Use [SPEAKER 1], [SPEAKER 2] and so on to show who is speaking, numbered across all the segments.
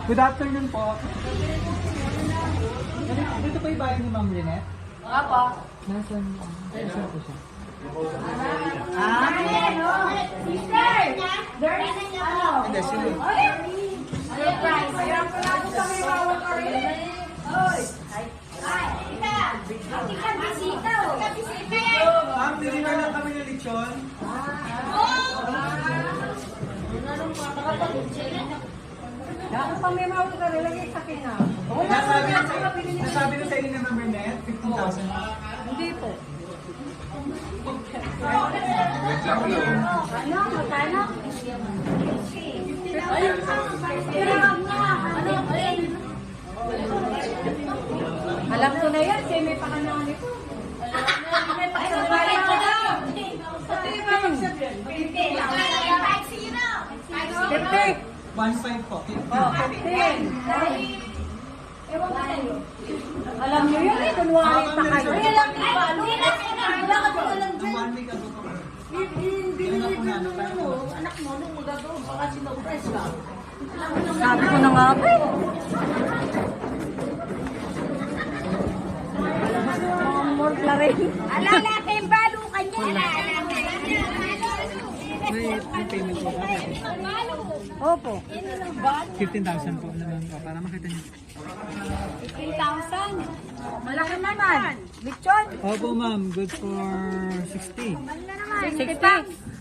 [SPEAKER 1] Good afternoon po. Dito po yung bahay ni Ma'am Lynette?
[SPEAKER 2] Opo.
[SPEAKER 1] Nasaan po siya?
[SPEAKER 2] Sister! There is ano?
[SPEAKER 1] Hindi, sino?
[SPEAKER 2] Surprise! Kaya po na po kami bawal ka rin. Oy! Ay, tita! Tita, bisita o! Tita, bisita yan!
[SPEAKER 1] Ma'am, deliver lang kami ng lechon.
[SPEAKER 2] Dako pa may mawag ka rin. Lagi sa akin na.
[SPEAKER 1] Nasabi na sa inyo ni Ma'am Lynette, 15,000.
[SPEAKER 2] Hindi po. Ano? Magkano? Alam ko na yan, kasi may pakanaan ito. May pakanaan ko daw. Pati ba magsabihin? 50.
[SPEAKER 1] 1.5 po.
[SPEAKER 2] Oh, 15. Ewan ko sa'yo. Alam nyo yun eh, kunwari pa kayo. Ay, alam nyo ba? Wala ka pa alam
[SPEAKER 1] Ang 1 week ago po.
[SPEAKER 2] Binilibin mo anak mo nung magagawa baka sinopres ka. Sabi ko na nga ba eh. Morpla rin. Alala kayo balo kanya.
[SPEAKER 1] May payment po.
[SPEAKER 2] Opo.
[SPEAKER 1] 15,000 po naman po para makita niyo.
[SPEAKER 2] 3,000. Malaki naman. Lechon.
[SPEAKER 1] Opo ma'am, good for 60.
[SPEAKER 2] 60.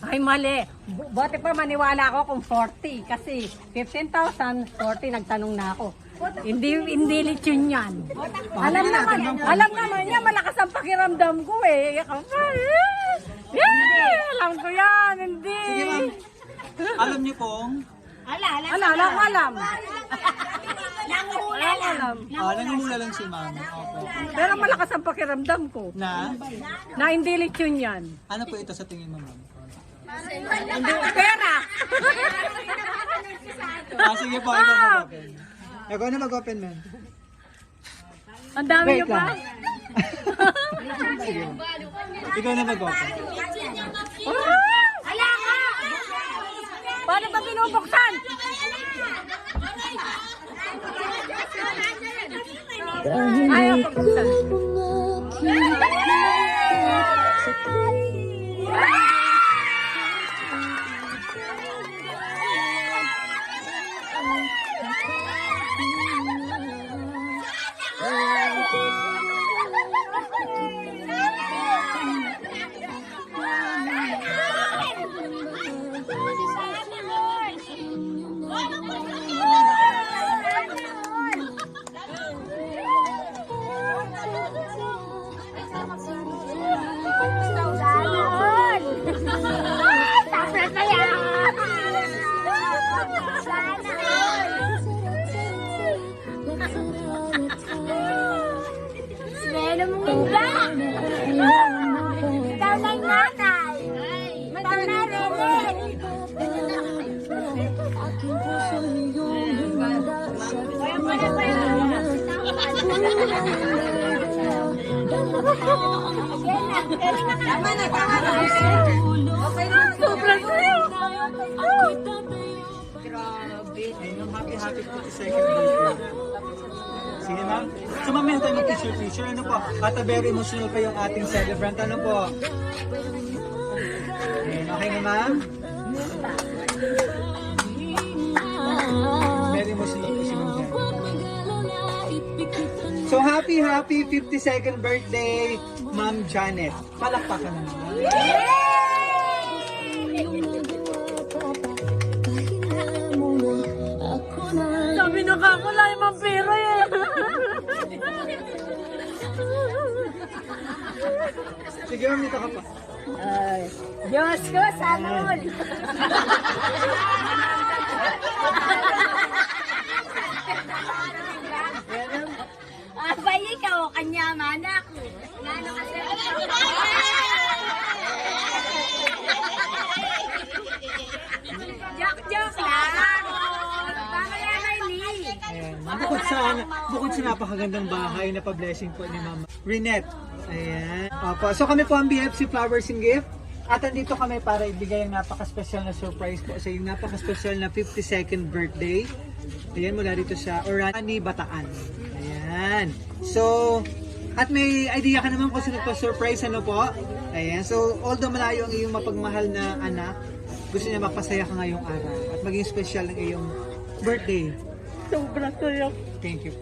[SPEAKER 2] Ay, mali. Buti pa maniwala ako kung 40. Kasi 15,000, 40, nagtanong na ako. Hindi lechon yan. Alam naman niya, malakas ang pakiramdam ko eh. Alam ko yan, hindi.
[SPEAKER 1] Sige ma'am, alam niyo pong
[SPEAKER 2] Alam.
[SPEAKER 1] nangungula lang si ma'am. Opo.
[SPEAKER 2] Pero malakas ang pakiramdam ko
[SPEAKER 1] Na,
[SPEAKER 2] na hindi lechon yan.
[SPEAKER 1] ano po ito sa tingin mo ma'am?
[SPEAKER 2] Hindi, pera.
[SPEAKER 1] Sige po, ikaw mag-open. Ikaw na mag-open ma'am.
[SPEAKER 2] Ang dami
[SPEAKER 1] Wait
[SPEAKER 2] niyo pa.
[SPEAKER 1] lang. Ikaw na mag-open.
[SPEAKER 2] Ala ka! Paano ba binubuksan? Ayaw ko buksan. Tama na. Okay na. Sobrang sayo.
[SPEAKER 1] Happy 52nd birthday. Sige ma'am. So ma'am, meron tayong picture. Ano po? At very emotional pa yung ating celebrant. Ano po? Ayan, okay na ma'am? Very emotional po si ma'am Jen. So happy 52nd birthday, Ma'am Janet. Palakpakan na naman.
[SPEAKER 2] Sabi na ka ko lang yung pera eh.
[SPEAKER 1] Sige ma'am, dito ka pa.
[SPEAKER 2] Ay, Diyos ko, sana all. Abay, ikaw, kanya mana ako. Nano kasi. Joke lang. Baka yan ay ni.
[SPEAKER 1] Ayan. Bukod sa napakagandang bahay na pa-blessing po ni Mama Renette. Ayan. Opo. So kami po ang BFC Flowers and Gift. At andito kami para ibigay ang napaka-special na surprise po sa iyong napaka-special na 52nd birthday. Ayan, mula dito sa Orani, Bataan. Ayan. So, at may idea ka naman kung sino pa-surprise, ano po? Ayan. So, although malayo ang iyong mapagmahal na anak, gusto niya mapasaya ka ngayong araw at maging special ang iyong birthday.
[SPEAKER 2] Sobrang saya.
[SPEAKER 1] Thank you.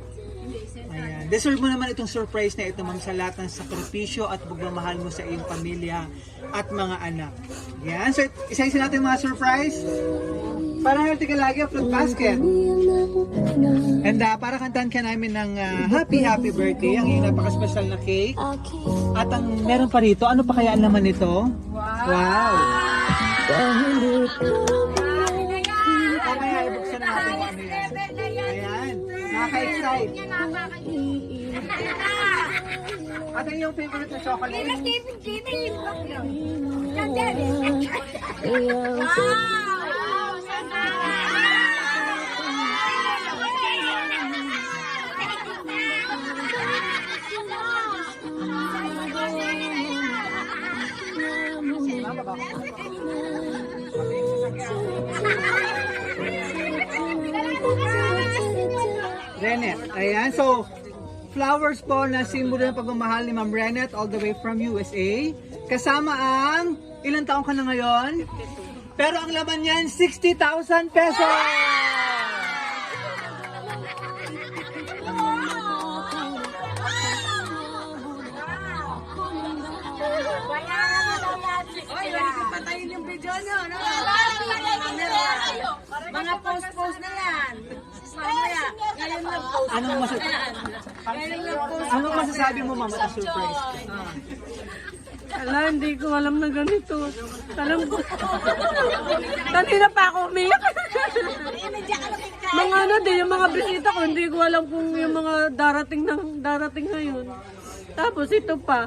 [SPEAKER 1] Ayan. Deserve mo naman itong surprise na ito, ma'am, sa lahat ng sakripisyo at pagmamahal mo sa iyong pamilya at mga anak. Yan. So, isa-isa natin mga surprise. Para healthy ka lagi, fruit basket. And para kantahan ka namin ng happy birthday, ang iyong napaka-special na cake. At ang meron pa rito, ano pa kaya ang laman nito? Wow! Mamaya, ibuksan na natin kung ano yan. Ayan. Nakaka-excite. At ang iyong favorite na chocolate? Renet. Ayan. So, flowers po na simbolo ng pagmamahal ni Ma'am Renet all the way from USA. Kasama ang, ilang taong ka na ngayon? Pero ang laman niyan, 60,000 pesos!
[SPEAKER 3] Patayin yung video nyo, no? Mga post-post na yan. Mamaya, ngayon nag-post.
[SPEAKER 1] Anong masasabi mo, Ma'am, at surprise?
[SPEAKER 2] Ala, hindi ko alam na ganito. Alam ko. Kanina pa ako umiyak. Mga ano din, yung mga bisita ko, hindi ko alam kung yung mga darating ngayon. Tapos ito pa.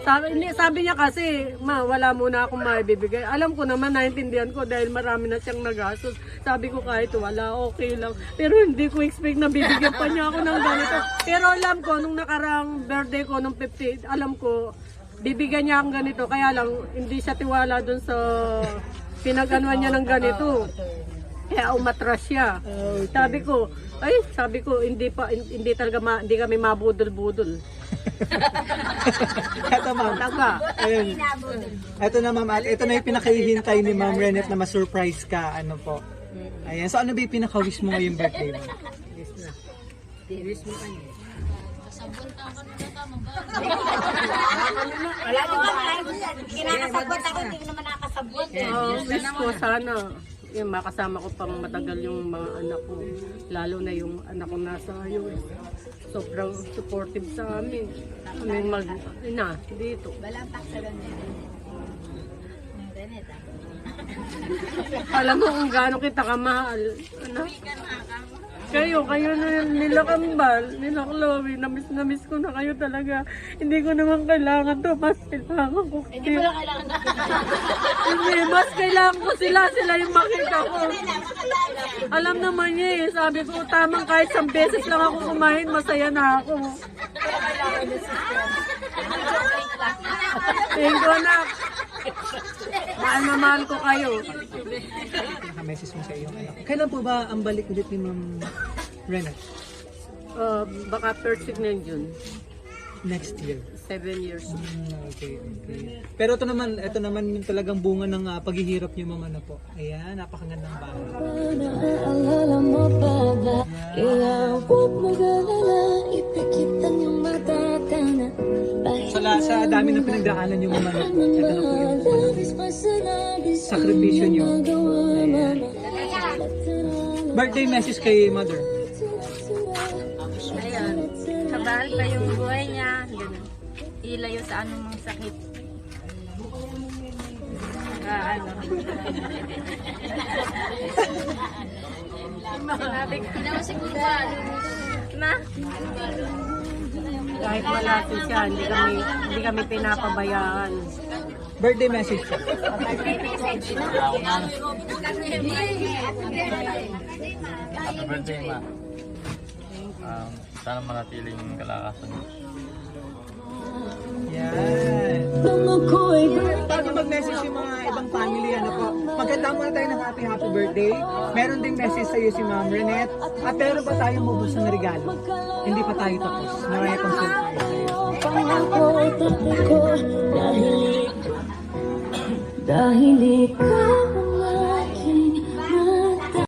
[SPEAKER 2] Sabi niya kasi, wala muna akong maibibigay. Alam ko naman, naintindihan ko dahil marami na siyang nagastos. Sabi ko kahit wala, okay lang. Pero hindi ko expect na bibigyan pa niya ako ng ganito. Pero alam ko, nung nakarang birthday ko, nung 50, alam ko, bibigyan niya akong ganito. Kaya lang, hindi siya tiwala dun sa pinag-anuan niya ng ganito. Kaya umatras siya. Sabi ko, hindi kami mabudol-budol.
[SPEAKER 1] Ito, Ma'am. Ayun. Ito na, Ma'am. At ito na yung pinakahihintay ni Ma'am Renet na ma-surprise ka. Ano po? Ayan. So, ano ba yung pinaka-wish mo ngayong birthday mo?
[SPEAKER 2] Wish mo kanya.
[SPEAKER 3] Wala naman, kinakasabot ako, hindi ko naman nakasabot.
[SPEAKER 2] Wish ko sana yung makasama ko pang matagal yung mga anak ko, lalo na yung anak ko nasa US. Sobrang supportive sa amin. Kaming mag-ina dito.
[SPEAKER 3] Walang paksalan niya.
[SPEAKER 2] Alam mo kung gaano kita kamahal. Ano? Kayo na nila Kambal, nila Chloe, na-miss ko na kayo talaga. Hindi ko naman kailangan to, mas kailangan ko.
[SPEAKER 3] Hindi mo lang kailangan na.
[SPEAKER 2] Hindi, mas kailangan ko sila yung makita ko. Alam naman niya eh, sabi ko tamang kahit 1 beses lang ako kumain, masaya na ako. Thank you, anak. Mahal na mahal ko kayo.
[SPEAKER 1] Pinaka-message mo sa iyong anak. Kailan po ba ang balik ulit ni Ma'am Renet?
[SPEAKER 2] Baka first week ng June.
[SPEAKER 1] Next year.
[SPEAKER 2] 7 years.
[SPEAKER 1] Okay. Pero ito naman yung talagang bunga ng paghihirap niyo, Ma'am, ano po. Ayan, napakagandang bahay.
[SPEAKER 4] Naalala mo pa ba? Kaya huwag mag-alala, ipikitan yung matatana.
[SPEAKER 1] Sa dami ng pinagdaanan niyo, Ma'am, ano po. Ito na po yung sakripisyo niyo. Ayan. Birthday message kay Mother.
[SPEAKER 3] Ayun, kabahal pa yung buhay niya. Ganun. Ilayo sa anumang sakit. Sinabi ko, siguro na.
[SPEAKER 2] Kahit malapit siya, hindi kami pinapabayaan.
[SPEAKER 1] Birthday message po.
[SPEAKER 5] Happy birthday, Ma. Sana manatiling kalakasan mo.
[SPEAKER 1] Yan. Bago mag-message si Ma'am happy birthday. Meron ding message sa'yo si Ma'am Renette. At meron pa tayong mabuso na regalo. Hindi pa tayo tapos. Marami pang surprise sa'yo.
[SPEAKER 4] Pangako tabi ko dahil ikaw